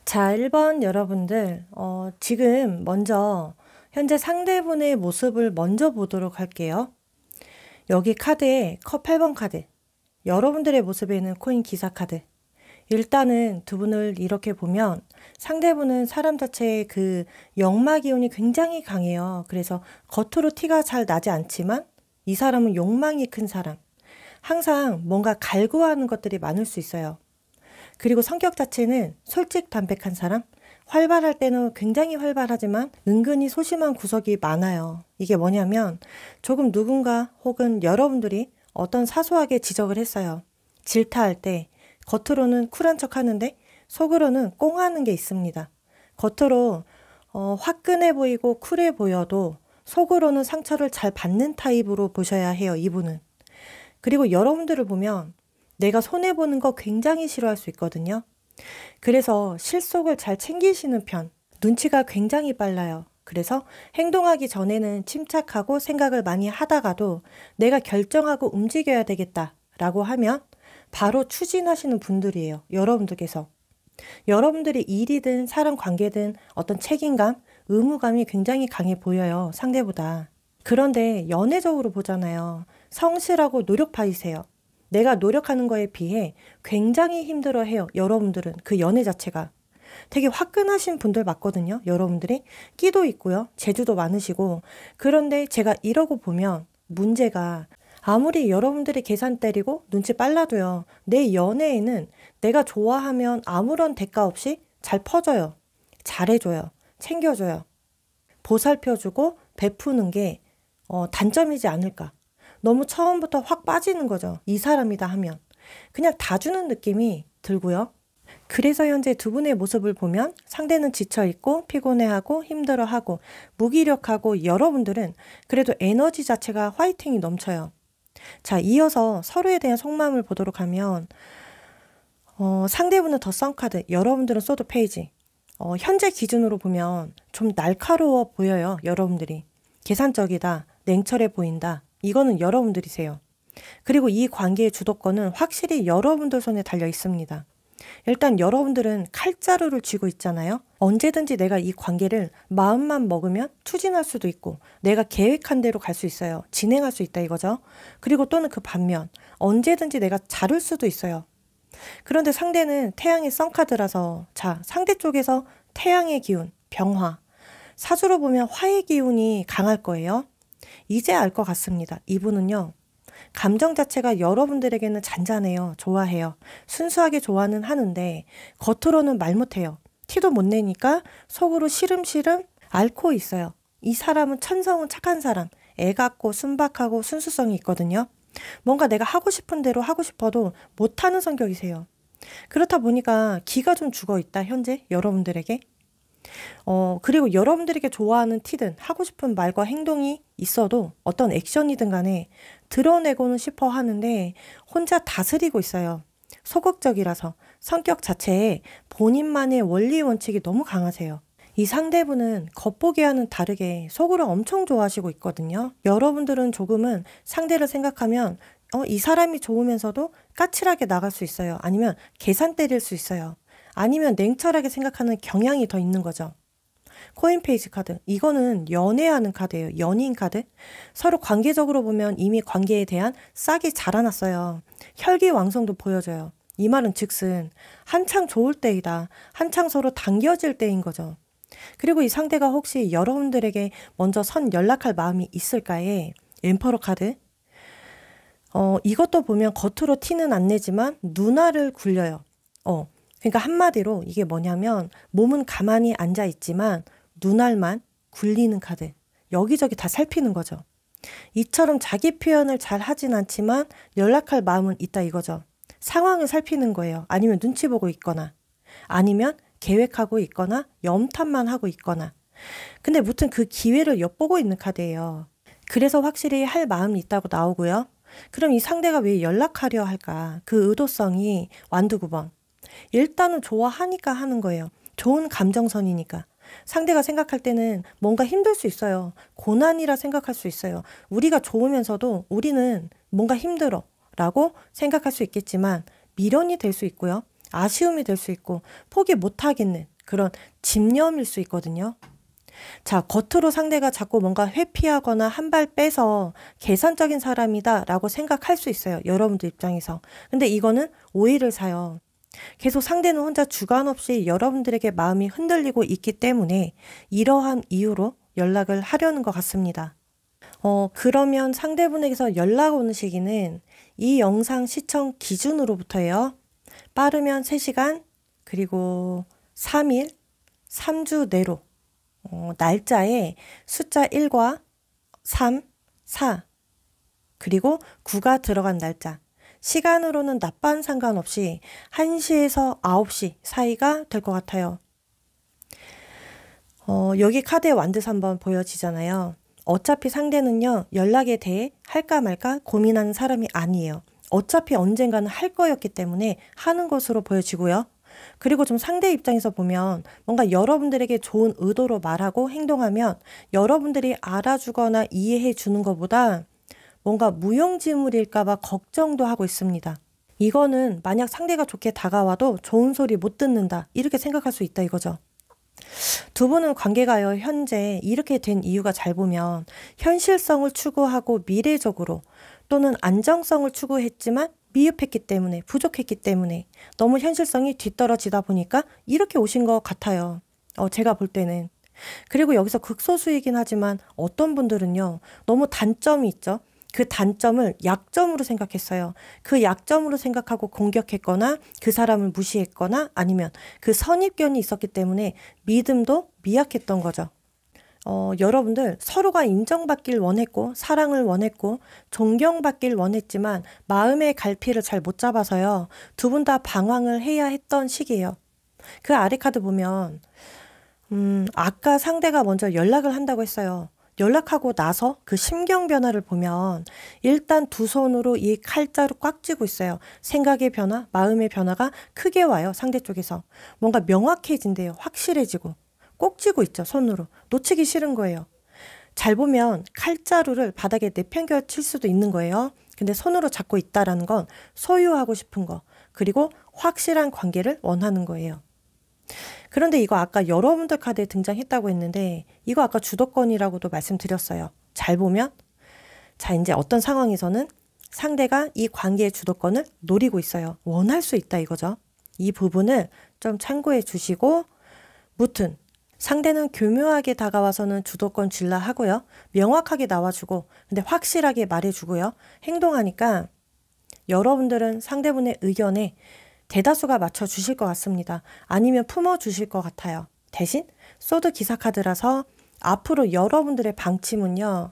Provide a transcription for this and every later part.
자, 1번 여러분들, 지금 먼저 현재 상대분의 모습을 먼저 보도록 할게요. 여기 카드에 컵 8번 카드, 여러분들의 모습에는 코인 기사 카드. 일단은 두 분을 이렇게 보면 상대분은 사람 자체의 그 역마 기운이 굉장히 강해요. 그래서 겉으로 티가 잘 나지 않지만 이 사람은 욕망이 큰 사람. 항상 뭔가 갈구하는 것들이 많을 수 있어요. 그리고 성격 자체는 솔직담백한 사람? 활발할 때는 굉장히 활발하지만 은근히 소심한 구석이 많아요. 이게 뭐냐면 조금 누군가 혹은 여러분들이 어떤 사소하게 지적을 했어요. 질타할 때 겉으로는 쿨한 척 하는데 속으로는 꽁하는 게 있습니다. 겉으로 화끈해 보이고 쿨해 보여도 속으로는 상처를 잘 받는 타입으로 보셔야 해요, 이분은. 그리고 여러분들을 보면 내가 손해보는 거 굉장히 싫어할 수 있거든요. 그래서 실속을 잘 챙기시는 편, 눈치가 굉장히 빨라요. 그래서 행동하기 전에는 침착하고 생각을 많이 하다가도 내가 결정하고 움직여야 되겠다라고 하면 바로 추진하시는 분들이에요. 여러분들께서. 여러분들이 일이든 사람 관계든 어떤 책임감, 의무감이 굉장히 강해 보여요. 상대보다. 그런데 연애적으로 보잖아요. 성실하고 노력파이세요. 내가 노력하는 거에 비해 굉장히 힘들어해요. 여러분들은 그 연애 자체가. 되게 화끈하신 분들 맞거든요. 여러분들이 끼도 있고요. 재주도 많으시고. 그런데 제가 이러고 보면 문제가 아무리 여러분들이 계산 때리고 눈치 빨라도요. 내 연애에는 내가 좋아하면 아무런 대가 없이 잘 퍼져요. 잘해줘요. 챙겨줘요. 보살펴주고 베푸는 게 단점이지 않을까. 너무 처음부터 확 빠지는 거죠. 이 사람이다 하면. 그냥 다 주는 느낌이 들고요. 그래서 현재 두 분의 모습을 보면 상대는 지쳐있고 피곤해하고 힘들어하고 무기력하고 여러분들은 그래도 에너지 자체가 화이팅이 넘쳐요. 자, 이어서 서로에 대한 속마음을 보도록 하면 상대분은 더 썬카드, 여러분들은 소드 페이지. 현재 기준으로 보면 좀 날카로워 보여요. 여러분들이. 계산적이다, 냉철해 보인다. 이거는 여러분들이세요. 그리고 이 관계의 주도권은 확실히 여러분들 손에 달려 있습니다. 일단 여러분들은 칼자루를 쥐고 있잖아요. 언제든지 내가 이 관계를 마음만 먹으면 추진할 수도 있고 내가 계획한 대로 갈 수 있어요. 진행할 수 있다 이거죠. 그리고 또는 그 반면 언제든지 내가 자를 수도 있어요. 그런데 상대는 태양의 썬카드라서 자, 상대 쪽에서 태양의 기운, 병화. 사주로 보면 화의 기운이 강할 거예요. 이제 알 것 같습니다. 이분은요. 감정 자체가 여러분들에게는 잔잔해요. 좋아해요. 순수하게 좋아는 하는데 겉으로는 말 못해요. 티도 못 내니까 속으로 시름시름 앓고 있어요. 이 사람은 천성은 착한 사람. 애 같고 순박하고 순수성이 있거든요. 뭔가 내가 하고 싶은 대로 하고 싶어도 못하는 성격이세요. 그렇다 보니까 기가 좀 죽어 있다. 현재 여러분들에게. 그리고 여러분들에게 좋아하는 티든 하고 싶은 말과 행동이 있어도 어떤 액션이든 간에 드러내고는 싶어 하는데 혼자 다스리고 있어요. 소극적이라서 성격 자체에 본인만의 원리 원칙이 너무 강하세요. 이 상대분은 겉보기와는 다르게 속으로 엄청 좋아하시고 있거든요. 여러분들은 조금은 상대를 생각하면 이 사람이 좋으면서도 까칠하게 나갈 수 있어요. 아니면 계산 때릴 수 있어요. 아니면 냉철하게 생각하는 경향이 더 있는 거죠. 코인 페이지 카드. 이거는 연애하는 카드예요. 연인 카드. 서로 관계적으로 보면 이미 관계에 대한 싹이 자라났어요. 혈기왕성도 보여져요. 이 말은 즉슨 한창 좋을 때이다. 한창 서로 당겨질 때인 거죠. 그리고 이 상대가 혹시 여러분들에게 먼저 선 연락할 마음이 있을까에 엠퍼러 카드. 이것도 보면 겉으로 티는 안 내지만 눈알을 굴려요. 그러니까 한마디로 이게 뭐냐면 몸은 가만히 앉아 있지만 눈알만 굴리는 카드. 여기저기 다 살피는 거죠. 이처럼 자기 표현을 잘 하진 않지만 연락할 마음은 있다 이거죠. 상황을 살피는 거예요. 아니면 눈치 보고 있거나 아니면 계획하고 있거나 염탐만 하고 있거나. 근데 무튼 그 기회를 엿보고 있는 카드예요. 그래서 확실히 할 마음이 있다고 나오고요. 그럼 이 상대가 왜 연락하려 할까? 그 의도성이 완두 9번. 일단은 좋아하니까 하는 거예요. 좋은 감정선이니까. 상대가 생각할 때는 뭔가 힘들 수 있어요. 고난이라 생각할 수 있어요. 우리가 좋으면서도 우리는 뭔가 힘들어 라고 생각할 수 있겠지만 미련이 될 수 있고요. 아쉬움이 될 수 있고 포기 못하겠는 그런 집념일 수 있거든요. 자, 겉으로 상대가 자꾸 뭔가 회피하거나 한 발 빼서 계산적인 사람이다 라고 생각할 수 있어요. 여러분들 입장에서. 근데 이거는 오해를 사요. 계속 상대는 혼자 주관 없이 여러분들에게 마음이 흔들리고 있기 때문에 이러한 이유로 연락을 하려는 것 같습니다. 그러면 상대분에게서 연락 오는 시기는 이 영상 시청 기준으로부터예요. 빠르면 3시간, 그리고 3일, 3주 내로 날짜에 숫자 1과 3, 4, 그리고 9가 들어간 날짜. 시간으로는 낮밤 상관없이 1시에서 9시 사이가 될 것 같아요. 여기 카드의 완드 3번 보여지잖아요. 어차피 상대는요, 연락에 대해 할까 말까 고민하는 사람이 아니에요. 어차피 언젠가는 할 거였기 때문에 하는 것으로 보여지고요. 그리고 좀 상대 입장에서 보면 뭔가 여러분들에게 좋은 의도로 말하고 행동하면 여러분들이 알아주거나 이해해 주는 것보다 뭔가 무용지물일까봐 걱정도 하고 있습니다. 이거는 만약 상대가 좋게 다가와도 좋은 소리 못 듣는다 이렇게 생각할 수 있다 이거죠. 두 분은 관계가요, 현재 이렇게 된 이유가 잘 보면 현실성을 추구하고 미래적으로 또는 안정성을 추구했지만 미흡했기 때문에, 부족했기 때문에 너무 현실성이 뒤떨어지다 보니까 이렇게 오신 것 같아요. 제가 볼 때는. 그리고 여기서 극소수이긴 하지만 어떤 분들은요, 너무 단점이 있죠. 그 단점을 약점으로 생각했어요. 그 약점으로 생각하고 공격했거나 그 사람을 무시했거나 아니면 그 선입견이 있었기 때문에 믿음도 미약했던 거죠. 여러분들 서로가 인정받길 원했고 사랑을 원했고 존경받길 원했지만 마음의 갈피를 잘 못 잡아서요. 두 분 다 방황을 해야 했던 시기예요. 그 아래 카드 보면 아까 상대가 먼저 연락을 한다고 했어요. 연락하고 나서 그 심경 변화를 보면 일단 두 손으로 이 칼자루 꽉 쥐고 있어요. 생각의 변화, 마음의 변화가 크게 와요. 상대 쪽에서. 뭔가 명확해진대요. 확실해지고. 꼭 쥐고 있죠. 손으로. 놓치기 싫은 거예요. 잘 보면 칼자루를 바닥에 내팽겨 칠 수도 있는 거예요. 근데 손으로 잡고 있다라는 건 소유하고 싶은 거. 그리고 확실한 관계를 원하는 거예요. 그런데 이거 아까 여러분들 카드에 등장했다고 했는데 이거 아까 주도권이라고도 말씀드렸어요. 잘 보면 자 이제 어떤 상황에서는 상대가 이 관계의 주도권을 노리고 있어요. 원할 수 있다 이거죠. 이 부분을 좀 참고해 주시고 무튼 상대는 교묘하게 다가와서는 주도권 쥘라 하고요. 명확하게 나와주고 근데 확실하게 말해주고요. 행동하니까 여러분들은 상대분의 의견에 대다수가 맞춰주실 것 같습니다. 아니면 품어주실 것 같아요. 대신 소드 기사 카드라서 앞으로 여러분들의 방침은요.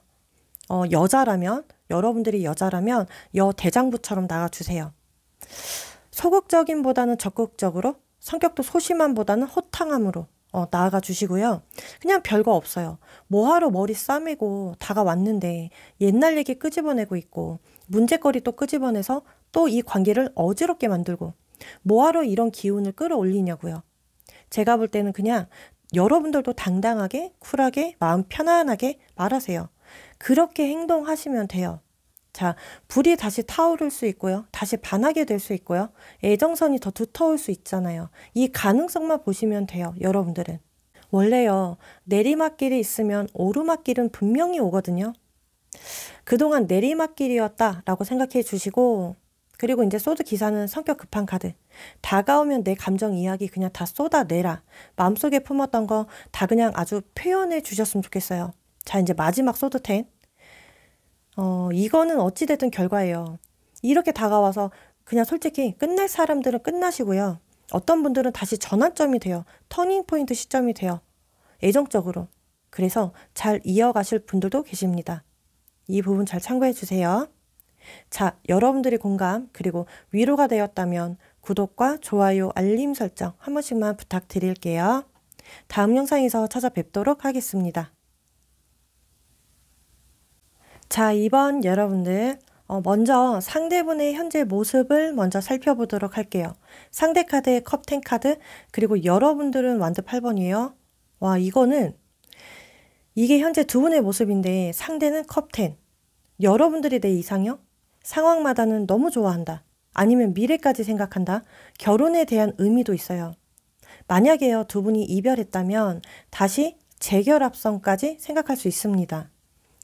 여러분들이 여자라면 여대장부처럼 나가주세요. 소극적인보다는 적극적으로 성격도 소심함보다는 호탕함으로 나아가 주시고요. 그냥 별거 없어요. 뭐하러 머리 싸매고 다가왔는데 옛날 얘기 끄집어내고 있고 문제거리 또 끄집어내서 또 이 관계를 어지럽게 만들고 뭐하러 이런 기운을 끌어올리냐고요. 제가 볼 때는 그냥 여러분들도 당당하게 쿨하게 마음 편안하게 말하세요. 그렇게 행동하시면 돼요. 자, 불이 다시 타오를 수 있고요. 다시 반하게 될 수 있고요. 애정선이 더 두터울 수 있잖아요. 이 가능성만 보시면 돼요. 여러분들은. 원래요. 내리막길이 있으면 오르막길은 분명히 오거든요. 그동안 내리막길이었다라고 생각해 주시고 그리고 이제 소드 기사는 성격 급한 카드. 다가오면 내 감정 이야기 그냥 다 쏟아내라. 마음속에 품었던 거 다 그냥 아주 표현해 주셨으면 좋겠어요. 자, 이제 마지막 소드 10. 이거는 어찌됐든 결과예요. 이렇게 다가와서 그냥 솔직히 끝날 사람들은 끝나시고요. 어떤 분들은 다시 전환점이 돼요. 터닝포인트 시점이 돼요. 애정적으로. 그래서 잘 이어가실 분들도 계십니다. 이 부분 잘 참고해 주세요. 자, 여러분들의 공감 그리고 위로가 되었다면 구독과 좋아요, 알림 설정 한 번씩만 부탁드릴게요. 다음 영상에서 찾아뵙도록 하겠습니다. 자, 이번 여러분들 먼저 상대분의 현재 모습을 먼저 살펴보도록 할게요. 상대 카드의 컵 10 카드 그리고 여러분들은 완드 8번이에요. 와, 이게 현재 두 분의 모습인데 상대는 컵 10. 여러분들이 내 이상형? 상황마다는 너무 좋아한다. 아니면 미래까지 생각한다. 결혼에 대한 의미도 있어요. 만약에요, 두 분이 이별했다면 다시 재결합성까지 생각할 수 있습니다.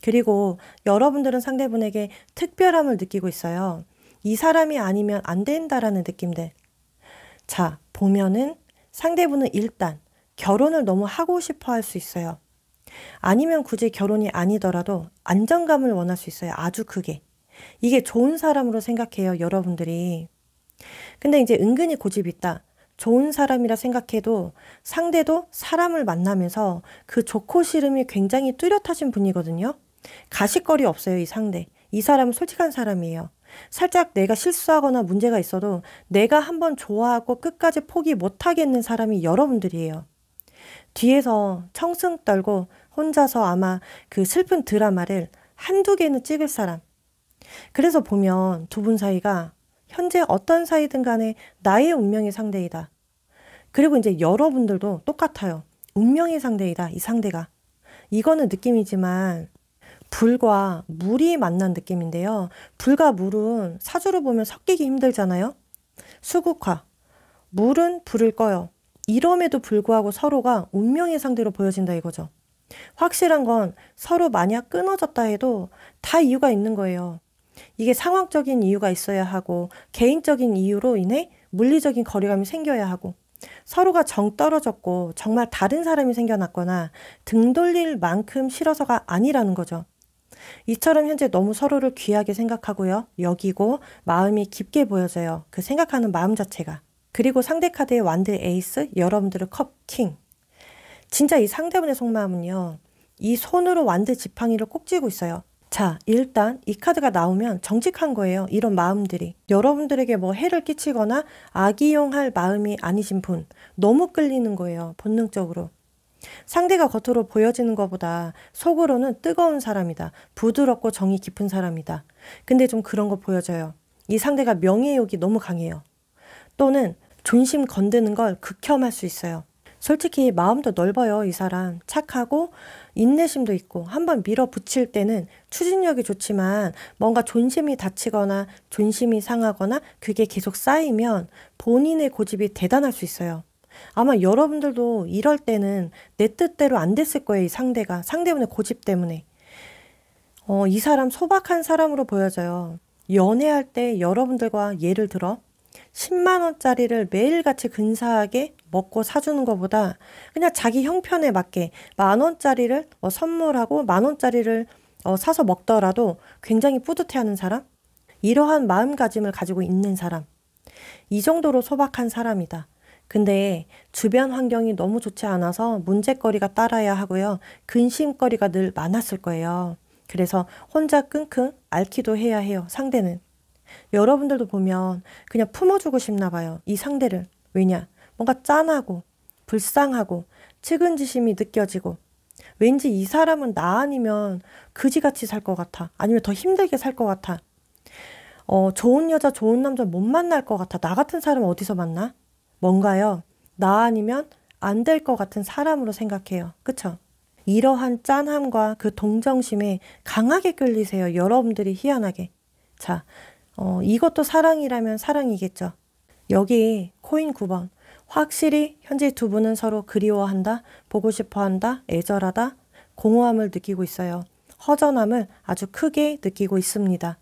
그리고 여러분들은 상대분에게 특별함을 느끼고 있어요. 이 사람이 아니면 안 된다라는 느낌들. 자, 보면은 상대분은 일단 결혼을 너무 하고 싶어 할 수 있어요. 아니면 굳이 결혼이 아니더라도 안정감을 원할 수 있어요. 아주 크게. 이게 좋은 사람으로 생각해요, 여러분들이. 근데 이제 은근히 고집이 있다. 좋은 사람이라 생각해도 상대도 사람을 만나면서 그 좋고 싫음이 굉장히 뚜렷하신 분이거든요. 가식거리 없어요, 이 상대. 이 사람은 솔직한 사람이에요. 살짝 내가 실수하거나 문제가 있어도 내가 한번 좋아하고 끝까지 포기 못하겠는 사람이 여러분들이에요. 뒤에서 청승 떨고 혼자서 아마 그 슬픈 드라마를 한두 개는 찍을 사람. 그래서 보면 두 분 사이가 현재 어떤 사이든 간에 나의 운명의 상대이다. 그리고 이제 여러분들도 똑같아요. 운명의 상대이다, 이 상대가. 이거는 느낌이지만 불과 물이 만난 느낌인데요. 불과 물은 사주로 보면 섞이기 힘들잖아요. 수국화. 물은 불을 꺼요. 이럼에도 불구하고 서로가 운명의 상대로 보여진다 이거죠. 확실한 건 서로 만약 끊어졌다 해도 다 이유가 있는 거예요. 이게 상황적인 이유가 있어야 하고 개인적인 이유로 인해 물리적인 거리감이 생겨야 하고 서로가 정 떨어졌고 정말 다른 사람이 생겨났거나 등 돌릴 만큼 싫어서가 아니라는 거죠. 이처럼 현재 너무 서로를 귀하게 생각하고요. 여기고 마음이 깊게 보여져요. 그 생각하는 마음 자체가. 그리고 상대 카드의 완드 에이스, 여러분들의 컵 킹. 진짜 이 상대분의 속마음은요. 이 손으로 완드 지팡이를 꼭 쥐고 있어요. 자, 일단 이 카드가 나오면 정직한 거예요. 이런 마음들이. 여러분들에게 뭐 해를 끼치거나 악이용할 마음이 아니신 분. 너무 끌리는 거예요. 본능적으로. 상대가 겉으로 보여지는 것보다 속으로는 뜨거운 사람이다. 부드럽고 정이 깊은 사람이다. 근데 좀 그런 거 보여져요. 이 상대가 명예욕이 너무 강해요. 또는 존심 건드는 걸 극혐할 수 있어요. 솔직히 마음도 넓어요, 이 사람. 착하고 인내심도 있고 한번 밀어붙일 때는 추진력이 좋지만 뭔가 존심이 다치거나 존심이 상하거나 그게 계속 쌓이면 본인의 고집이 대단할 수 있어요. 아마 여러분들도 이럴 때는 내 뜻대로 안 됐을 거예요, 이 상대가. 상대분의 고집 때문에. 이 사람 소박한 사람으로 보여져요. 연애할 때 여러분들과 예를 들어 10만 원짜리를 매일같이 근사하게 먹고 사주는 것보다 그냥 자기 형편에 맞게 10,000원짜리를 선물하고 10,000원짜리를 사서 먹더라도 굉장히 뿌듯해하는 사람? 이러한 마음가짐을 가지고 있는 사람. 이 정도로 소박한 사람이다. 근데 주변 환경이 너무 좋지 않아서 문제거리가 따라야 하고요. 근심거리가 늘 많았을 거예요. 그래서 혼자 끙끙 앓기도 해야 해요, 상대는. 여러분들도 보면 그냥 품어주고 싶나 봐요. 이 상대를. 왜냐? 뭔가 짠하고 불쌍하고 측은지심이 느껴지고 왠지 이 사람은 나 아니면 그지같이 살 것 같아. 아니면 더 힘들게 살 것 같아. 좋은 여자, 좋은 남자 못 만날 것 같아. 나 같은 사람 어디서 만나? 뭔가요? 나 아니면 안 될 것 같은 사람으로 생각해요. 그쵸? 이러한 짠함과 그 동정심에 강하게 끌리세요. 여러분들이 희한하게. 자, 이것도 사랑이라면 사랑이겠죠. 여기 코인 9번. 확실히 현재 두 분은 서로 그리워한다, 보고 싶어한다, 애절하다, 공허함을 느끼고 있어요. 허전함을 아주 크게 느끼고 있습니다.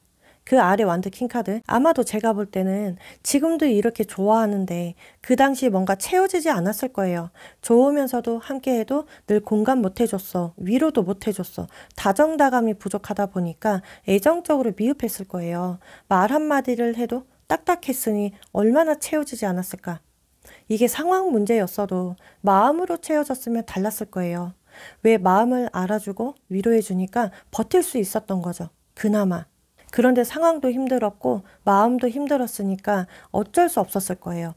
그 아래 완드 킹카드. 아마도 제가 볼 때는 지금도 이렇게 좋아하는데 그 당시 뭔가 채워지지 않았을 거예요. 좋으면서도 함께해도 늘 공감 못 해줬어. 위로도 못 해줬어. 다정다감이 부족하다 보니까 애정적으로 미흡했을 거예요. 말 한마디를 해도 딱딱했으니 얼마나 채워지지 않았을까. 이게 상황 문제였어도 마음으로 채워졌으면 달랐을 거예요. 왜 마음을 알아주고 위로해주니까 버틸 수 있었던 거죠. 그나마. 그런데 상황도 힘들었고 마음도 힘들었으니까 어쩔 수 없었을 거예요.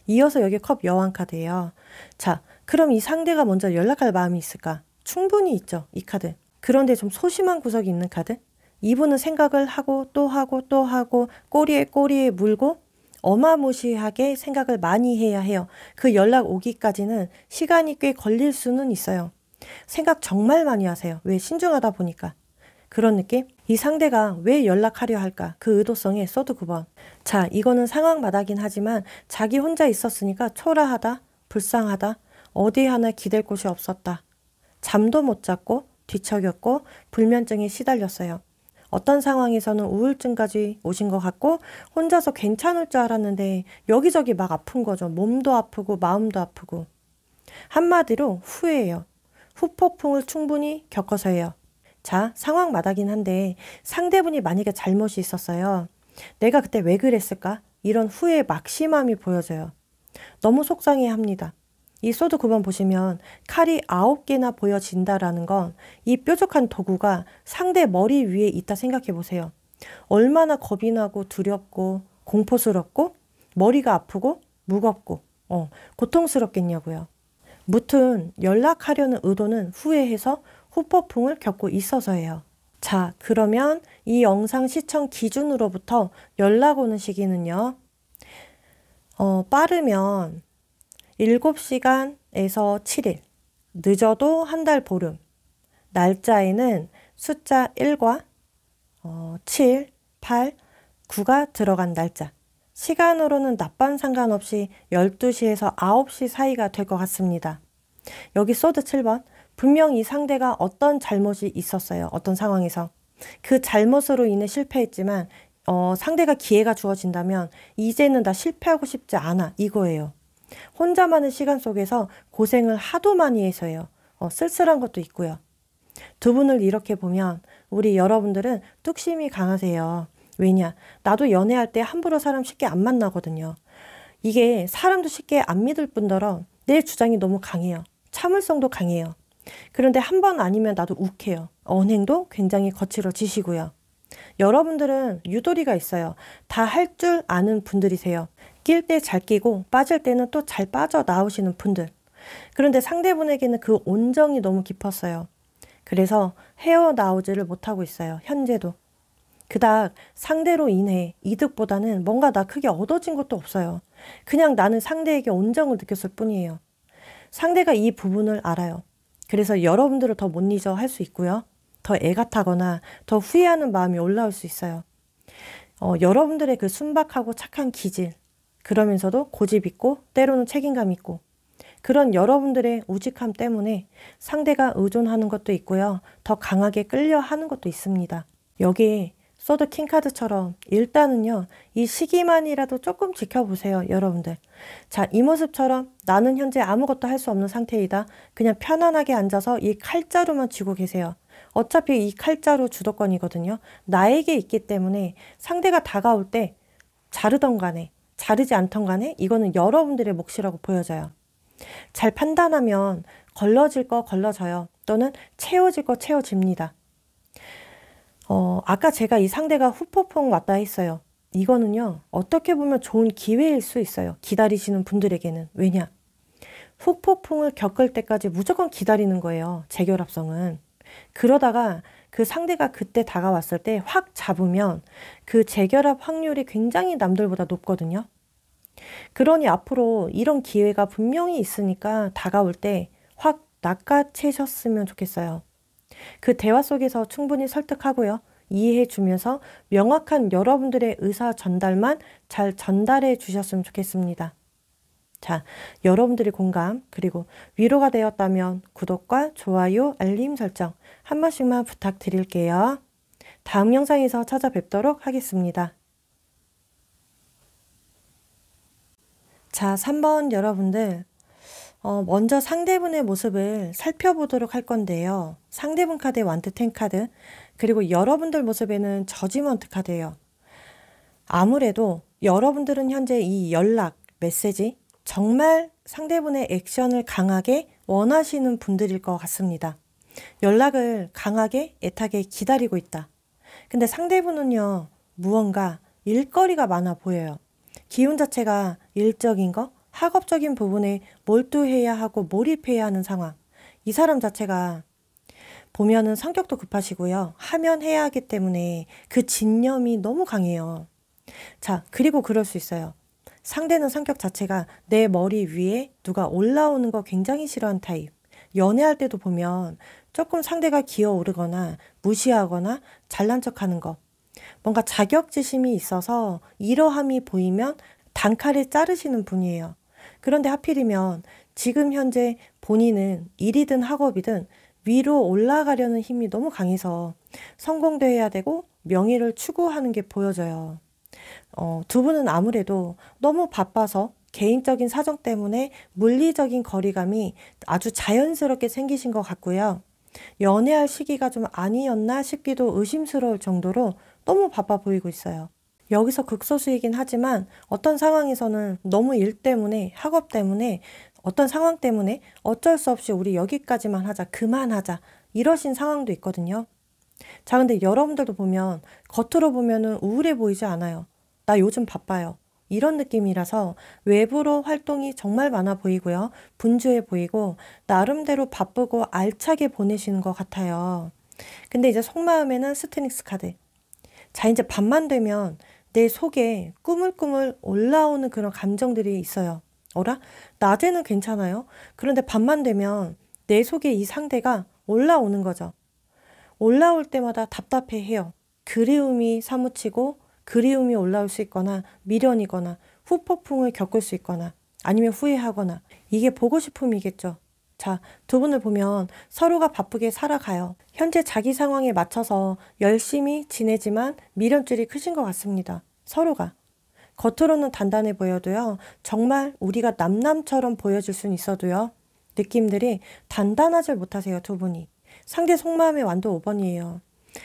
이어서 여기 컵 여왕 카드예요. 자, 그럼 이 상대가 먼저 연락할 마음이 있을까? 충분히 있죠, 이 카드. 그런데 좀 소심한 구석이 있는 카드? 이분은 생각을 하고 또 하고 또 하고 꼬리에 물고 어마무시하게 생각을 많이 해야 해요. 그 연락 오기까지는 시간이 꽤 걸릴 수는 있어요. 생각 정말 많이 하세요. 왜? 신중하다 보니까. 그런 느낌? 이 상대가 왜 연락하려 할까? 그 의도성에 소드 9번. 자, 이거는 상황마다긴 하지만 자기 혼자 있었으니까 초라하다, 불쌍하다, 어디 하나 기댈 곳이 없었다. 잠도 못 잤고 뒤척였고 불면증에 시달렸어요. 어떤 상황에서는 우울증까지 오신 것 같고 혼자서 괜찮을 줄 알았는데 여기저기 막 아픈 거죠. 몸도 아프고 마음도 아프고. 한마디로 후회해요. 후폭풍을 충분히 겪어서예요. 자, 상황마다긴 한데 상대분이 만약에 잘못이 있었어요. 내가 그때 왜 그랬을까? 이런 후회의 막심함이 보여져요. 너무 속상해합니다. 이 소드 9번 보시면 칼이 9개나 보여진다라는 건 이 뾰족한 도구가 상대 머리 위에 있다 생각해 보세요. 얼마나 겁이 나고 두렵고 공포스럽고 머리가 아프고 무겁고 고통스럽겠냐고요. 무튼 연락하려는 의도는 후회해서 후폭풍을 겪고 있어서예요. 자, 그러면 이 영상 시청 기준으로부터 연락 오는 시기는요. 빠르면 7시간에서 7일, 늦어도 한 달 보름, 날짜에는 숫자 1과 7, 8, 9가 들어간 날짜. 시간으로는 낮밤 상관없이 12시에서 9시 사이가 될 것 같습니다. 여기 소드 7번. 분명 이 상대가 어떤 잘못이 있었어요. 어떤 상황에서. 그 잘못으로 인해 실패했지만 상대가 기회가 주어진다면 이제는 나 실패하고 싶지 않아. 이거예요. 혼자만의 시간 속에서 고생을 하도 많이 해서요. 쓸쓸한 것도 있고요. 두 분을 이렇게 보면 우리 여러분들은 뚝심이 강하세요. 왜냐? 나도 연애할 때 함부로 사람 쉽게 안 만나거든요. 이게 사람도 쉽게 안 믿을 뿐더러 내 주장이 너무 강해요. 참을성도 강해요. 그런데 한 번 아니면 나도 욱해요. 언행도 굉장히 거칠어지시고요. 여러분들은 유도리가 있어요. 다 할 줄 아는 분들이세요. 낄 때 잘 끼고 빠질 때는 또 잘 빠져나오시는 분들. 그런데 상대분에게는 그 온정이 너무 깊었어요. 그래서 헤어나오지를 못하고 있어요. 현재도. 그닥 상대로 인해 이득보다는 뭔가 나 크게 얻어진 것도 없어요. 그냥 나는 상대에게 온정을 느꼈을 뿐이에요. 상대가 이 부분을 알아요. 그래서 여러분들을 더 못 잊어 할 수 있고요. 더 애가 타거나 더 후회하는 마음이 올라올 수 있어요. 여러분들의 그 순박하고 착한 기질, 그러면서도 고집 있고 때로는 책임감 있고 그런 여러분들의 우직함 때문에 상대가 의존하는 것도 있고요. 더 강하게 끌려 하는 것도 있습니다. 여기에 소드 킹카드처럼 일단은요. 이 시기만이라도 조금 지켜보세요. 여러분들. 자, 이 모습처럼 나는 현재 아무것도 할 수 없는 상태이다. 그냥 편안하게 앉아서 이 칼자루만 쥐고 계세요. 어차피 이 칼자루 주도권이거든요. 나에게 있기 때문에 상대가 다가올 때 자르던 간에 자르지 않던 간에 이거는 여러분들의 몫이라고 보여져요. 잘 판단하면 걸러질 거 걸러져요. 또는 채워질 거 채워집니다. 아까 제가 이 상대가 후폭풍 왔다 했어요. 이거는요. 어떻게 보면 좋은 기회일 수 있어요. 기다리시는 분들에게는. 왜냐? 후폭풍을 겪을 때까지 무조건 기다리는 거예요. 재결합성은. 그러다가 그 상대가 그때 다가왔을 때 확 잡으면 그 재결합 확률이 굉장히 남들보다 높거든요. 그러니 앞으로 이런 기회가 분명히 있으니까 다가올 때 확 낚아채셨으면 좋겠어요. 그 대화 속에서 충분히 설득하고요. 이해해 주면서 명확한 여러분들의 의사 전달만 잘 전달해 주셨으면 좋겠습니다. 자, 여러분들의 공감 그리고 위로가 되었다면 구독과 좋아요, 알림 설정 한 번씩만 부탁드릴게요. 다음 영상에서 찾아뵙도록 하겠습니다. 자, 3번 여러분들 먼저 상대분의 모습을 살펴보도록 할 건데요. 상대분 카드에 완트 10 카드 그리고 여러분들 모습에는 저지먼트 카드예요. 아무래도 여러분들은 현재 이 연락, 메시지 정말 상대분의 액션을 강하게 원하시는 분들일 것 같습니다. 연락을 강하게 애타게 기다리고 있다. 근데 상대분은요. 무언가 일거리가 많아 보여요. 기운 자체가 일적인 거, 학업적인 부분에 몰두해야 하고 몰입해야 하는 상황. 이 사람 자체가 보면은 성격도 급하시고요. 하면 해야 하기 때문에 그 진념이 너무 강해요. 자, 그리고 그럴 수 있어요. 상대는 성격 자체가 내 머리 위에 누가 올라오는 거 굉장히 싫어하는 타입. 연애할 때도 보면 조금 상대가 기어오르거나 무시하거나 잘난 척하는 거. 뭔가 자격지심이 있어서 이러함이 보이면 단칼에 자르시는 분이에요. 그런데 하필이면 지금 현재 본인은 일이든 학업이든 위로 올라가려는 힘이 너무 강해서 성공도 해야 되고 명예를 추구하는 게 보여져요. 두 분은 아무래도 너무 바빠서 개인적인 사정 때문에 물리적인 거리감이 아주 자연스럽게 생기신 것 같고요. 연애할 시기가 좀 아니었나 싶기도 의심스러울 정도로 너무 바빠 보이고 있어요. 여기서 극소수이긴 하지만 어떤 상황에서는 너무 일 때문에, 학업 때문에, 어떤 상황 때문에 어쩔 수 없이 우리 여기까지만 하자, 그만하자, 이러신 상황도 있거든요. 자, 근데 여러분들도 보면 겉으로 보면은 우울해 보이지 않아요. 나 요즘 바빠요. 이런 느낌이라서 외부로 활동이 정말 많아 보이고요. 분주해 보이고 나름대로 바쁘고 알차게 보내시는 것 같아요. 근데 이제 속마음에는 스트닉스 카드. 자, 이제 밤만 되면 내 속에 꾸물꾸물 올라오는 그런 감정들이 있어요. 어라? 낮에는 괜찮아요. 그런데 밤만 되면 내 속에 이 상대가 올라오는 거죠. 올라올 때마다 답답해해요. 그리움이 사무치고 그리움이 올라올 수 있거나 미련이거나 후폭풍을 겪을 수 있거나 아니면 후회하거나 이게 보고 싶음이겠죠. 자, 두 분을 보면 서로가 바쁘게 살아가요. 현재 자기 상황에 맞춰서 열심히 지내지만 미련줄이 크신 것 같습니다. 서로가. 겉으로는 단단해 보여도요. 정말 우리가 남남처럼 보여줄 수는 있어도요. 느낌들이 단단하지 못하세요, 두 분이. 상대 속마음의 완도 5번이에요.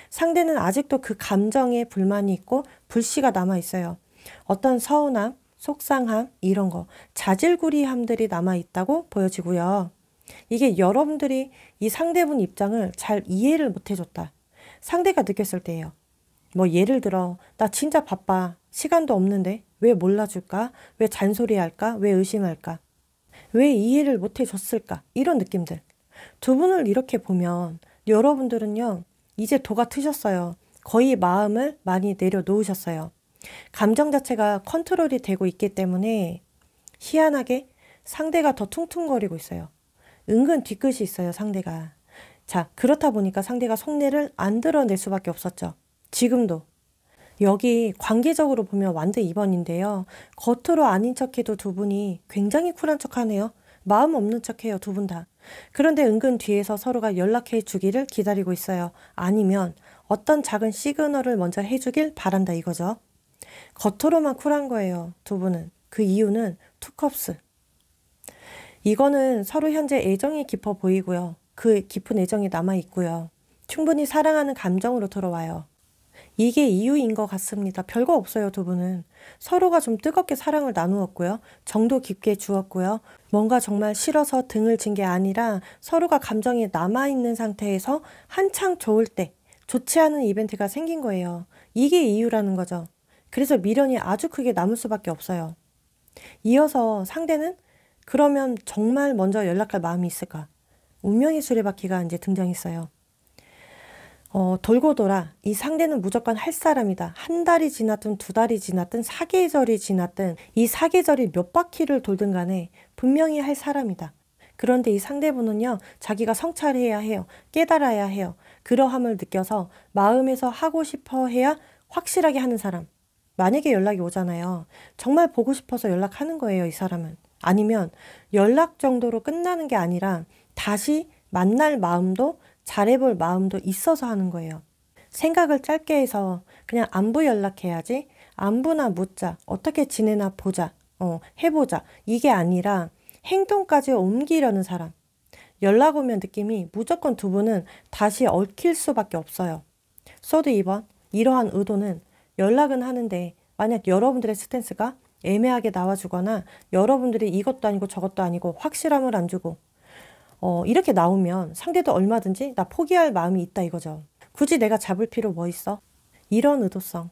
상대는 아직도 그 감정에 불만이 있고 불씨가 남아있어요. 어떤 서운함, 속상함, 이런 거, 자질구리함들이 남아있다고 보여지고요. 이게 여러분들이 이 상대분 입장을 잘 이해를 못 해줬다. 상대가 느꼈을 때예요. 뭐 예를 들어 나 진짜 바빠. 시간도 없는데 왜 몰라줄까? 왜 잔소리할까? 왜 의심할까? 왜 이해를 못 해줬을까? 이런 느낌들. 두 분을 이렇게 보면 여러분들은요. 이제 도가 트셨어요. 거의 마음을 많이 내려놓으셨어요. 감정 자체가 컨트롤이 되고 있기 때문에 희한하게 상대가 더 퉁퉁거리고 있어요. 은근 뒤끝이 있어요, 상대가. 자, 그렇다 보니까 상대가 속내를 안 드러낼 수밖에 없었죠. 지금도. 여기 관계적으로 보면 완드 2번인데요. 겉으로 아닌 척해도 두 분이 굉장히 쿨한 척하네요. 마음 없는 척해요, 두 분 다. 그런데 은근 뒤에서 서로가 연락해 주기를 기다리고 있어요. 아니면 어떤 작은 시그널을 먼저 해주길 바란다 이거죠. 겉으로만 쿨한 거예요, 두 분은. 그 이유는 투컵스. 이거는 서로 현재 애정이 깊어 보이고요. 그 깊은 애정이 남아있고요. 충분히 사랑하는 감정으로 들어와요. 이게 이유인 것 같습니다. 별거 없어요, 두 분은. 서로가 좀 뜨겁게 사랑을 나누었고요. 정도 깊게 주었고요. 뭔가 정말 싫어서 등을 진 게 아니라 서로가 감정이 남아있는 상태에서 한창 좋을 때 좋지 않은 이벤트가 생긴 거예요. 이게 이유라는 거죠. 그래서 미련이 아주 크게 남을 수밖에 없어요. 이어서 상대는 그러면 정말 먼저 연락할 마음이 있을까? 운명의 수레바퀴가 이제 등장했어요. 돌고 돌아 이 상대는 무조건 할 사람이다. 한 달이 지났든 두 달이 지났든 사계절이 지났든 이 사계절이 몇 바퀴를 돌든 간에 분명히 할 사람이다. 그런데 이 상대분은요. 자기가 성찰해야 해요. 깨달아야 해요. 그러함을 느껴서 마음에서 하고 싶어 해야 확실하게 하는 사람. 만약에 연락이 오잖아요. 정말 보고 싶어서 연락하는 거예요. 이 사람은. 아니면 연락 정도로 끝나는 게 아니라 다시 만날 마음도 잘해볼 마음도 있어서 하는 거예요. 생각을 짧게 해서 그냥 안부 연락해야지. 안부나 묻자. 어떻게 지내나 보자. 해보자. 이게 아니라 행동까지 옮기려는 사람. 연락 오면 느낌이 무조건 두 분은 다시 얽힐 수밖에 없어요. 소드 2번. 이러한 의도는 연락은 하는데 만약 여러분들의 스탠스가 애매하게 나와주거나 여러분들이 이것도 아니고 저것도 아니고 확실함을 안 주고 이렇게 나오면 상대도 얼마든지 나 포기할 마음이 있다 이거죠. 굳이 내가 잡을 필요 뭐 있어? 이런 의도성.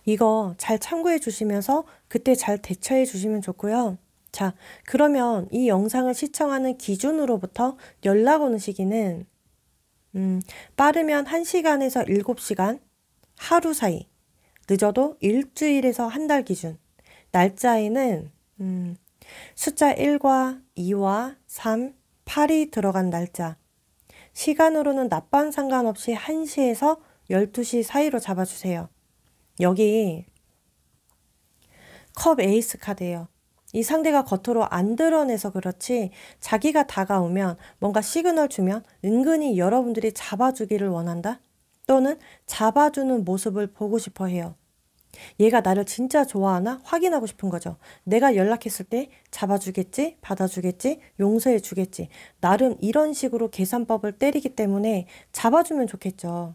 이거 잘 참고해 주시면서 그때 잘 대처해 주시면 좋고요. 자, 그러면 이 영상을 시청하는 기준으로부터 연락 오는 시기는 빠르면 1시간에서 7시간 하루 사이, 늦어도 일주일에서 한 달 기준. 날짜에는 숫자 1과 2와 3, 8이 들어간 날짜. 시간으로는 낮밤 상관없이 1시에서 12시 사이로 잡아주세요. 여기 컵 에이스 카드예요. 이 상대가 겉으로 안 드러내서 그렇지 자기가 다가오면 뭔가 시그널 주면 은근히 여러분들이 잡아주기를 원한다? 또는 잡아주는 모습을 보고 싶어 해요. 얘가 나를 진짜 좋아하나 확인하고 싶은 거죠. 내가 연락했을 때 잡아주겠지, 받아주겠지, 용서해주겠지. 나름 이런 식으로 계산법을 때리기 때문에 잡아주면 좋겠죠.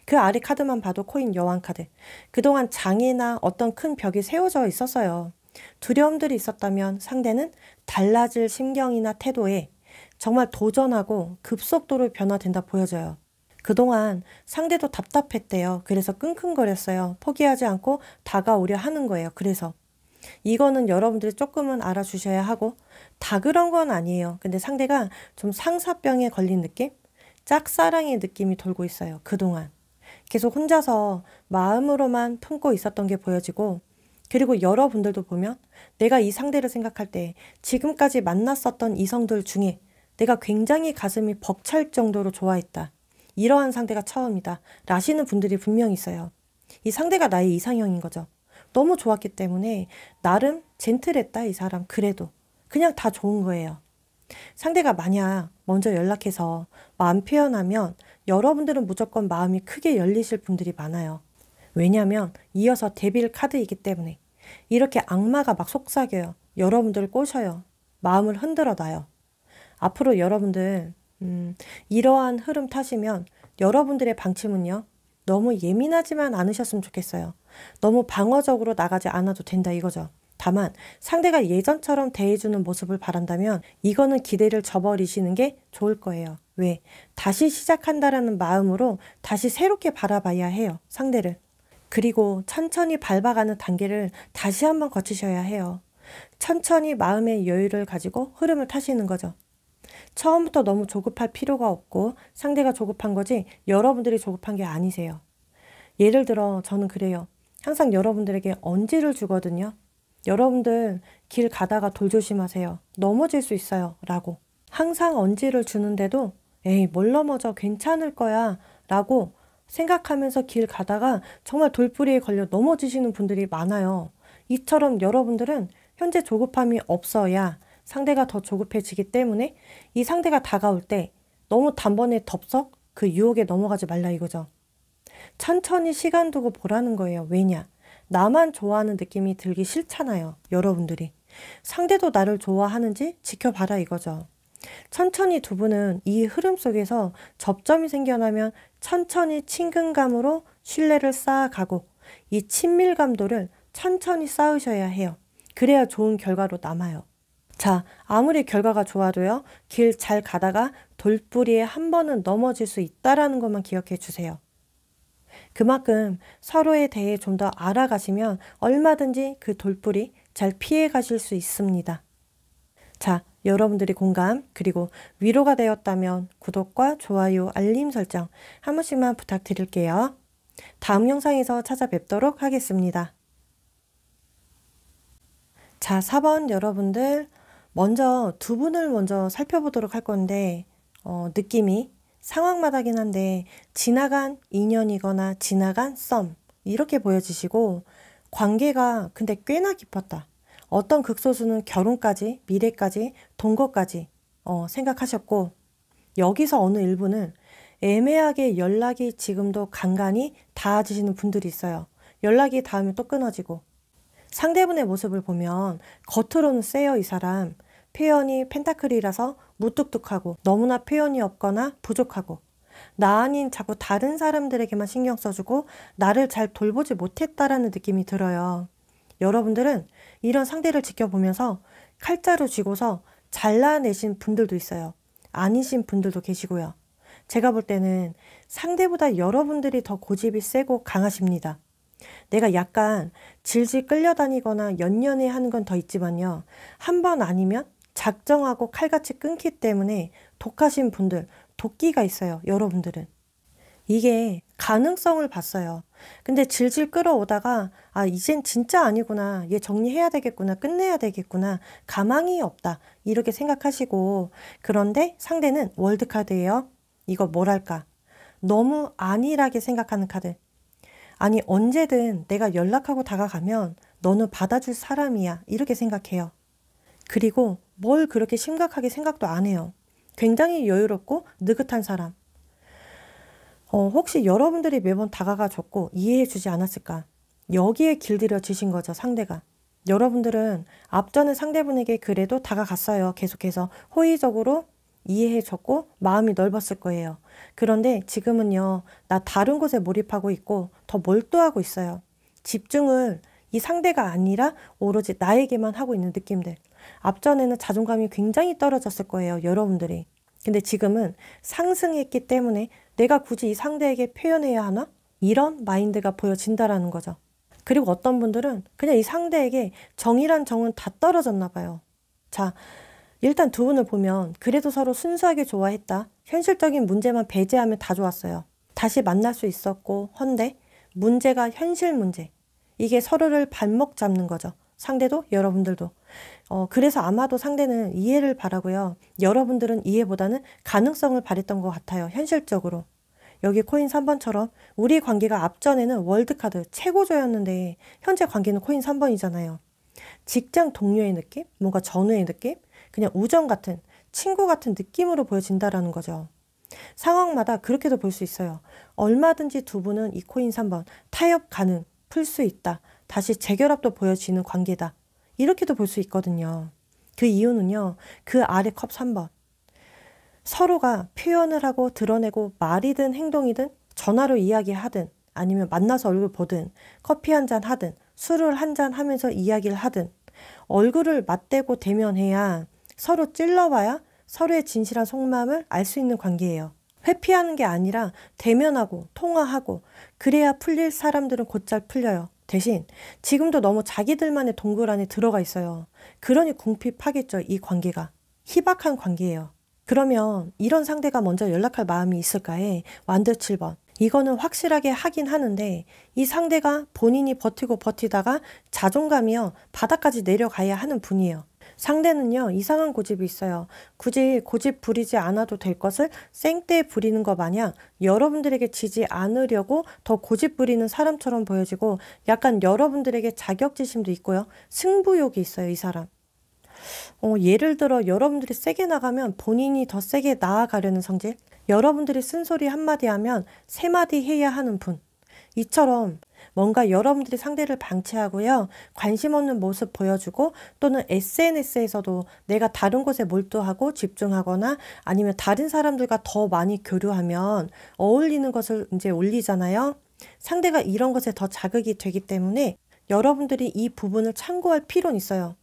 그 아래 카드만 봐도 코인 여왕 카드. 그동안 장애나 어떤 큰 벽이 세워져 있었어요. 두려움들이 있었다면 상대는 달라질 심경이나 태도에 정말 도전하고 급속도로 변화된다 보여져요. 그동안 상대도 답답했대요. 그래서 끙끙거렸어요. 포기하지 않고 다가오려 하는 거예요. 그래서 이거는 여러분들이 조금은 알아주셔야 하고 다 그런 건 아니에요. 근데 상대가 좀 상사병에 걸린 느낌? 짝사랑의 느낌이 돌고 있어요. 그동안. 계속 혼자서 마음으로만 품고 있었던 게 보여지고 그리고 여러분들도 보면 내가 이 상대를 생각할 때 지금까지 만났었던 이성들 중에 내가 굉장히 가슴이 벅찰 정도로 좋아했다. 이러한 상대가 처음이다. 라시는 분들이 분명히 있어요. 이 상대가 나의 이상형인 거죠. 너무 좋았기 때문에 나름 젠틀했다 이 사람. 그래도 그냥 다 좋은 거예요. 상대가 만약 먼저 연락해서 마음 표현하면 여러분들은 무조건 마음이 크게 열리실 분들이 많아요. 왜냐하면 이어서 데빌 카드이기 때문에 이렇게 악마가 막 속삭여요. 여러분들을 꼬셔요. 마음을 흔들어 놔요. 앞으로 여러분들 이러한 흐름 타시면 여러분들의 방침은요. 너무 예민하지만 않으셨으면 좋겠어요. 너무 방어적으로 나가지 않아도 된다 이거죠. 다만 상대가 예전처럼 대해주는 모습을 바란다면 이거는 기대를 저버리시는 게 좋을 거예요. 왜? 다시 시작한다라는 마음으로 다시 새롭게 바라봐야 해요. 상대를. 그리고 천천히 밟아가는 단계를 다시 한번 거치셔야 해요. 천천히 마음의 여유를 가지고 흐름을 타시는 거죠. 처음부터 너무 조급할 필요가 없고 상대가 조급한 거지 여러분들이 조급한 게 아니세요. 예를 들어 저는 그래요. 항상 여러분들에게 언지를 주거든요. 여러분들 길 가다가 돌 조심하세요. 넘어질 수 있어요. 라고. 항상 언지를 주는데도 에이 뭘 넘어져 괜찮을 거야 라고 생각하면서 길 가다가 정말 돌부리에 걸려 넘어지시는 분들이 많아요. 이처럼 여러분들은 현재 조급함이 없어야 상대가 더 조급해지기 때문에 이 상대가 다가올 때 너무 단번에 덥석 그 유혹에 넘어가지 말라 이거죠. 천천히 시간 두고 보라는 거예요. 왜냐? 나만 좋아하는 느낌이 들기 싫잖아요. 여러분들이. 상대도 나를 좋아하는지 지켜봐라 이거죠. 천천히 두 분은 이 흐름 속에서 접점이 생겨나면 천천히 친근감으로 신뢰를 쌓아가고 이 친밀감도를 천천히 쌓으셔야 해요. 그래야 좋은 결과로 남아요. 자, 아무리 결과가 좋아도요. 길 잘 가다가 돌부리에 한 번은 넘어질 수 있다라는 것만 기억해 주세요. 그만큼 서로에 대해 좀 더 알아가시면 얼마든지 그 돌부리 잘 피해 가실 수 있습니다. 자, 여러분들이 공감 그리고 위로가 되었다면 구독과 좋아요, 알림 설정 한 번씩만 부탁드릴게요. 다음 영상에서 찾아뵙도록 하겠습니다. 자, 4번 여러분들 먼저 두 분을 먼저 살펴보도록 할 건데 느낌이 상황마다긴 한데 지나간 인연이거나 지나간 썸 이렇게 보여지시고 관계가 근데 꽤나 깊었다. 어떤 극소수는 결혼까지 미래까지 동거까지 생각하셨고 여기서 어느 일부는 애매하게 연락이 지금도 간간히 닿아지시는 분들이 있어요. 연락이 닿으면 또 끊어지고 상대분의 모습을 보면 겉으로는 세요 이 사람. 표현이 펜타클이라서 무뚝뚝하고 너무나 표현이 없거나 부족하고 나 아닌 자꾸 다른 사람들에게만 신경 써주고 나를 잘 돌보지 못했다라는 느낌이 들어요. 여러분들은 이런 상대를 지켜보면서 칼자루 쥐고서 잘라내신 분들도 있어요. 아니신 분들도 계시고요. 제가 볼 때는 상대보다 여러분들이 더 고집이 세고 강하십니다. 내가 약간 질질 끌려다니거나 연연해하는 건 더 있지만요. 한 번 아니면 작정하고 칼같이 끊기 때문에 독하신 분들, 도끼가 있어요. 여러분들은. 이게 가능성을 봤어요. 근데 질질 끌어오다가 아, 이젠 진짜 아니구나. 얘 정리해야 되겠구나. 끝내야 되겠구나. 가망이 없다. 이렇게 생각하시고 그런데 상대는 월드카드예요. 이거 뭐랄까. 너무 안일하게 생각하는 카드. 아니 언제든 내가 연락하고 다가가면 너는 받아줄 사람이야. 이렇게 생각해요. 그리고 뭘 그렇게 심각하게 생각도 안 해요. 굉장히 여유롭고 느긋한 사람. 혹시 여러분들이 매번 다가가줬고 이해해주지 않았을까? 여기에 길들여지신 거죠, 상대가. 여러분들은 앞전에 상대분에게 그래도 다가갔어요. 계속해서 호의적으로 이해해줬고 마음이 넓었을 거예요. 그런데 지금은요, 나 다른 곳에 몰입하고 있고 더 몰두하고 있어요. 집중을 이 상대가 아니라 오로지 나에게만 하고 있는 느낌들. 앞전에는 자존감이 굉장히 떨어졌을 거예요, 여러분들이. 근데 지금은 상승했기 때문에 내가 굳이 이 상대에게 표현해야 하나? 이런 마인드가 보여진다라는 거죠. 그리고 어떤 분들은 그냥 이 상대에게 정이란 정은 다 떨어졌나 봐요. 자, 일단 두 분을 보면 그래도 서로 순수하게 좋아했다. 현실적인 문제만 배제하면 다 좋았어요. 다시 만날 수 있었고 헌데 문제가 현실 문제. 이게 서로를 발목 잡는 거죠. 상대도 여러분들도. 그래서 아마도 상대는 이해를 바라고요. 여러분들은 이해보다는 가능성을 바랬던 것 같아요. 현실적으로. 여기 코인 3번처럼 우리 관계가 앞전에는 월드카드 최고조였는데 현재 관계는 코인 3번이잖아요. 직장 동료의 느낌? 뭔가 전우의 느낌? 그냥 우정 같은, 친구 같은 느낌으로 보여진다라는 거죠. 상황마다 그렇게도 볼 수 있어요. 얼마든지 두 분은 이 코인 3번 타협 가능, 풀 수 있다. 다시 재결합도 보여지는 관계다. 이렇게도 볼 수 있거든요. 그 이유는요. 그 아래 컵 3번. 서로가 표현을 하고 드러내고 말이든 행동이든 전화로 이야기하든 아니면 만나서 얼굴 보든 커피 한 잔 하든 술을 한 잔 하면서 이야기를 하든 얼굴을 맞대고 대면해야 서로 찔러봐야 서로의 진실한 속마음을 알 수 있는 관계예요. 회피하는 게 아니라 대면하고 통화하고 그래야 풀릴 사람들은 곧잘 풀려요. 대신 지금도 너무 자기들만의 동굴 안에 들어가 있어요. 그러니 궁핍하겠죠. 이 관계가. 희박한 관계예요. 그러면 이런 상대가 먼저 연락할 마음이 있을까에 완드 7번. 이거는 확실하게 하긴 하는데 이 상대가 본인이 버티고 버티다가 자존감이요. 바닥까지 내려가야 하는 분이에요. 상대는요. 이상한 고집이 있어요. 굳이 고집 부리지 않아도 될 것을 생떼 부리는 것 마냥 여러분들에게 지지 않으려고 더 고집 부리는 사람처럼 보여지고 약간 여러분들에게 자격지심도 있고요. 승부욕이 있어요. 이 사람. 예를 들어 여러분들이 세게 나가면 본인이 더 세게 나아가려는 성질. 여러분들이 쓴소리 한마디 하면 세 마디 해야 하는 분. 이처럼 뭔가 여러분들이 상대를 방치하고요. 관심 없는 모습 보여주고 또는 SNS에서도 내가 다른 곳에 몰두하고 집중하거나 아니면 다른 사람들과 더 많이 교류하면 어울리는 것을 이제 올리잖아요. 상대가 이런 것에 더 자극이 되기 때문에 여러분들이 이 부분을 참고할 필요는 있어요.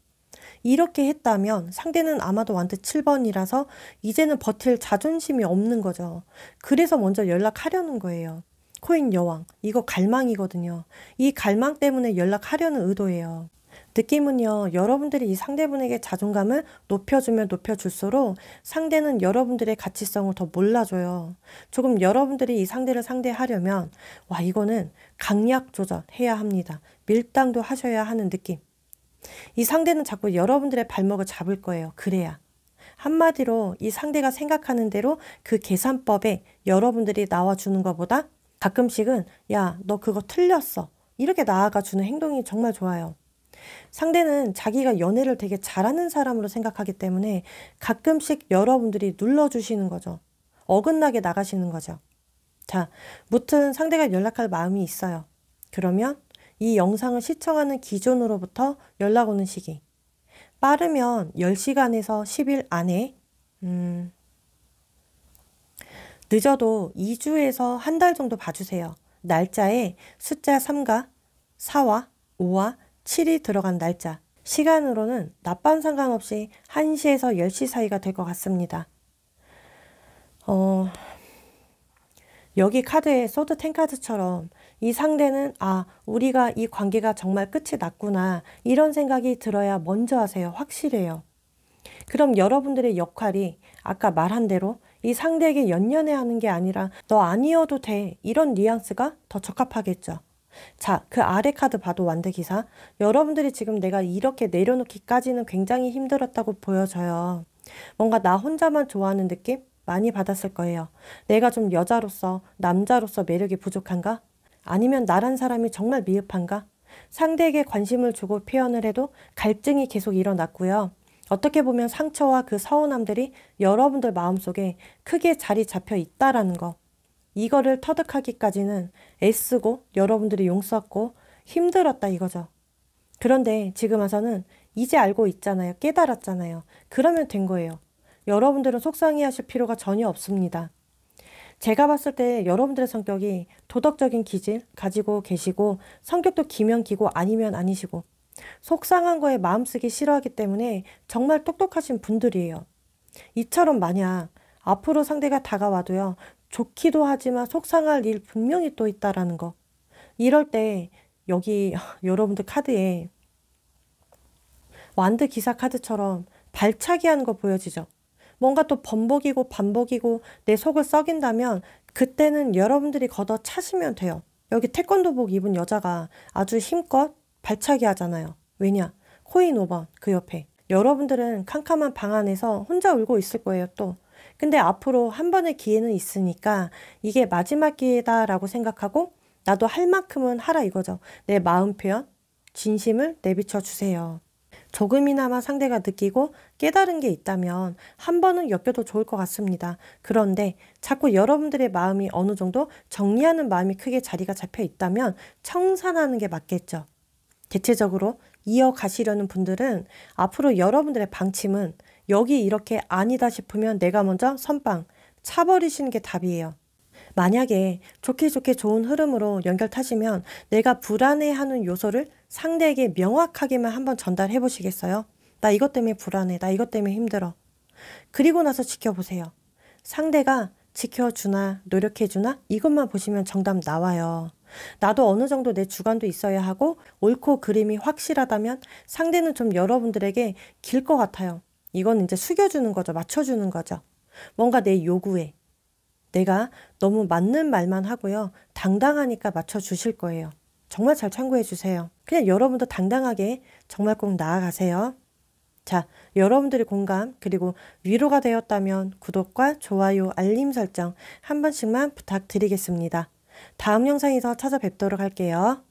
이렇게 했다면 상대는 아마도 완드 7번이라서 이제는 버틸 자존심이 없는 거죠. 그래서 먼저 연락하려는 거예요. 코인 여왕. 이거 갈망이거든요. 이 갈망 때문에 연락하려는 의도예요. 느낌은요. 여러분들이 이 상대분에게 자존감을 높여주면 높여줄수록 상대는 여러분들의 가치성을 더 몰라줘요. 조금 여러분들이 이 상대를 상대하려면 와 이거는 강약 조절해야 합니다. 밀당도 하셔야 하는 느낌. 이 상대는 자꾸 여러분들의 발목을 잡을 거예요. 그래야. 한마디로 이 상대가 생각하는 대로 그 계산법에 여러분들이 나와주는 것보다 가끔씩은 야, 너 그거 틀렸어. 이렇게 나아가주는 행동이 정말 좋아요. 상대는 자기가 연애를 되게 잘하는 사람으로 생각하기 때문에 가끔씩 여러분들이 눌러주시는 거죠. 어긋나게 나가시는 거죠. 자, 무튼 상대가 연락할 마음이 있어요. 그러면 이 영상을 시청하는 기준으로부터 연락 오는 시기. 빠르면 10시간에서 10일 안에 늦어도 2주에서 한 달 정도 봐주세요. 날짜에 숫자 3과 4와 5와 7이 들어간 날짜. 시간으로는 낮밤 상관없이 1시에서 10시 사이가 될 것 같습니다. 여기 카드에 소드 10카드처럼 이 상대는 아 우리가 이 관계가 정말 끝이 났구나 이런 생각이 들어야 먼저 하세요. 확실해요. 그럼 여러분들의 역할이 아까 말한 대로 이 상대에게 연연해 하는 게 아니라 너 아니어도 돼. 이런 뉘앙스가 더 적합하겠죠. 자, 그 아래 카드 봐도 완득이사. 여러분들이 지금 내가 이렇게 내려놓기까지는 굉장히 힘들었다고 보여져요. 뭔가 나 혼자만 좋아하는 느낌? 많이 받았을 거예요. 내가 좀 여자로서, 남자로서 매력이 부족한가? 아니면 나란 사람이 정말 미흡한가? 상대에게 관심을 주고 표현을 해도 갈증이 계속 일어났고요. 어떻게 보면 상처와 그 서운함들이 여러분들 마음속에 크게 자리 잡혀 있다라는 거. 이거를 터득하기까지는 애쓰고 여러분들이 용썼고 힘들었다 이거죠. 그런데 지금 와서는 이제 알고 있잖아요. 깨달았잖아요. 그러면 된 거예요. 여러분들은 속상해 하실 필요가 전혀 없습니다. 제가 봤을 때 여러분들의 성격이 도덕적인 기질 가지고 계시고 성격도 기면 기고 아니면 아니시고 속상한 거에 마음 쓰기 싫어하기 때문에 정말 똑똑하신 분들이에요. 이처럼 만약 앞으로 상대가 다가와도요. 좋기도 하지만 속상할 일 분명히 또 있다라는 거. 이럴 때 여기 여러분들 카드에 완드 기사 카드처럼 발차기 하는 거 보여지죠? 뭔가 또 번복이고 반복이고 내 속을 썩인다면 그때는 여러분들이 걷어 차시면 돼요. 여기 태권도복 입은 여자가 아주 힘껏 발차기 하잖아요. 왜냐? 코인 5번 그 옆에. 여러분들은 캄캄한 방 안에서 혼자 울고 있을 거예요 또. 근데 앞으로 한 번의 기회는 있으니까 이게 마지막 기회다라고 생각하고 나도 할 만큼은 하라 이거죠. 내 마음 표현, 진심을 내비쳐 주세요. 조금이나마 상대가 느끼고 깨달은 게 있다면 한 번은 엮여도 좋을 것 같습니다. 그런데 자꾸 여러분들의 마음이 어느 정도 정리하는 마음이 크게 자리가 잡혀 있다면 청산하는 게 맞겠죠. 대체적으로 이어가시려는 분들은 앞으로 여러분들의 방침은 여기 이렇게 아니다 싶으면 내가 먼저 선빵 차버리시는 게 답이에요. 만약에 좋게 좋게 좋은 흐름으로 연결 타시면 내가 불안해하는 요소를 상대에게 명확하게만 한번 전달해 보시겠어요? 나 이것 때문에 불안해. 나 이것 때문에 힘들어. 그리고 나서 지켜보세요. 상대가 지켜주나 노력해주나 이것만 보시면 정답 나와요. 나도 어느 정도 내 주관도 있어야 하고 옳고 그름이 확실하다면 상대는 좀 여러분들에게 길 것 같아요. 이건 이제 숙여주는 거죠. 맞춰주는 거죠. 뭔가 내 요구에 내가 너무 맞는 말만 하고요. 당당하니까 맞춰주실 거예요. 정말 잘 참고해 주세요. 그냥 여러분도 당당하게 정말 꼭 나아가세요. 자, 여러분들의 공감 그리고 위로가 되었다면 구독과 좋아요, 알림 설정 한 번씩만 부탁드리겠습니다. 다음 영상에서 찾아뵙도록 할게요.